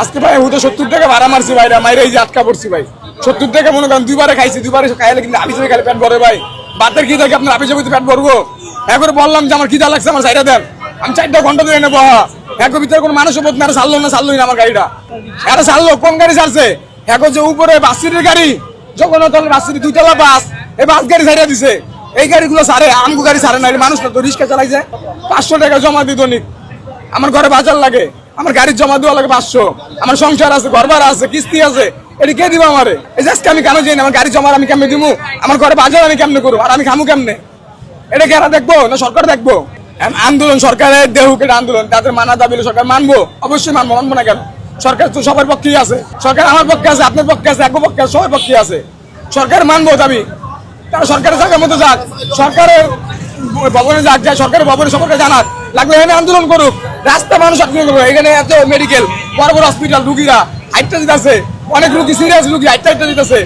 আজকে ভাই হুতো 70 টাকা ভাড়া মারছি ভাইরা মাইরে এই যে আটকা পড়ছি ভাই 70 টাকা মনে করেন দুইবারে খাইছি দুইবারে খাইলে কিন্তু আপিসে খাইলে পেট ভরে ভাই বাতের কি থাকে আপনার আপিসে পেট ভরবো এখন বললাম যে আমার খিদা লাগছে আমার সাইডে দেন আমি 4 ঘন্টা ধরে নেবো এখন ভিতরে কোনো মানুষ বোধ না ছাড়লোই না আমার গাড়িটা এটা ছাড়লো কোন গাড়ি ছাড়ছে এখন যে উপরে বাসির গাড়ি জগন্নাথ বাসির 2 বাস এই বাস গাড়ি ছাড়িয়ে দিছে এই গাড়িগুলো ছাড়ে আমগো গাড়ি ছাড়ে না মানুষ তো রিক্সা চালাইছে 500 টাকা জমা দিই দৈনিক আমার ঘরে বাজার লাগে আমার গাড়ির জমা দেওয়া লাগে 500 আমার সংসার আছে ঘর ভাড়া আছে কিস্তি আছে এটা কে দিব আমারে এই আজকে আমি কেন যাই না আমার গাড়ি জমা আমি কেমনে দিব আমার ঘরে বাজার আমি কেমনে করবো আর আমি খামু কেমনে এটা কি এরা দেখবো না সরকার দেখবো আন্দোলন সরকারের দেহুক এটা আন্দোলন তাদের মানা দাবি সরকার মানবো অবশ্যই মানবো না কেন সরকার তো সবার পক্ষেই আছে সরকার আমার পক্ষে আছে আপনার পক্ষে আছে এক পক্ষে আছে সবার পক্ষে আছে সরকার মানবো দাবি তারা সরকারের জায়গার মতো যাক সরকারের ভবনে যাক যায় সরকারের ভবনে সবাইকে জানাক লাগলে এখানে আন্দোলন করুক রাস্তা মানুষ আন্দোলন করবে এখানে এত মেডিকেল বড় বড় হসপিটাল রুগীরা হাইটটা দিতেছে অনেক রুগী সিরিয়াস রুগী হাইটটা দিতেছে